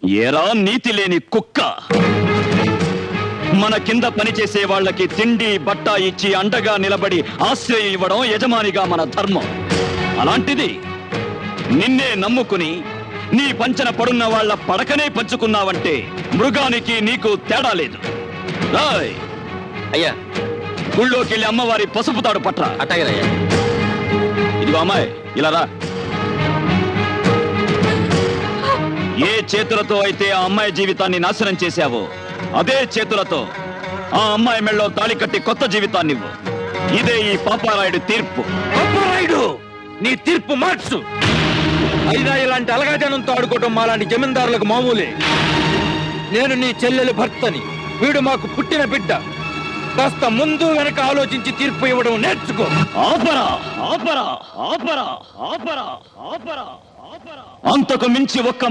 ఏరా నీతి లేని కుక్క! మన కింద పనిచేసే వాళ్ళకి తిండి బట్ట ఇచ్చి అండగా నిలబడి ఆశ్రయం ఇవ్వడం యజమానిగా మన ధర్మం. అలాంటిది నిన్నే నమ్ముకుని నీ పంచన పడున్న వాళ్ళ పడకనే పంచుకున్నావంటే మృగానికి నీకు తేడా లేదు. రాయ్ అయ్యా, గుళ్ళోకి వెళ్ళి అమ్మవారి పసుపు తాడు పట్రా. అట్టగలయ్యా. ఇదిగో అమ్మాయి, ఇలా రా. ఏ చేతులతో అయితే ఆ అమ్మాయి జీవితాన్ని నాశనం చేశావో అదే చేతులతో ఆ అమ్మాయి మెళ్ళో తాళి కట్టి కొత్త జీవితాన్ని ఇవ్వు. ఇదే ఈ పాపారాయుడు తీర్పు. పాపారాయుడు, నీ తీర్పు మార్చు. అయినా ఇలాంటి అలగాజనంతో ఆడుకోవటం మాలాంటి జమీందారులకు మామూలే. నేను నీ చెల్లెలు భర్తని, వీడు మాకు పుట్టిన బిడ్డ. కాస్త ముందు వెనక ఆలోచించి తీర్పు ఇవ్వడం నేర్చుకో. ఆపరా ఆపరా ఆపరా ఆపరా ఆపరా ఆపరా. అంతకు మించి ఒక్క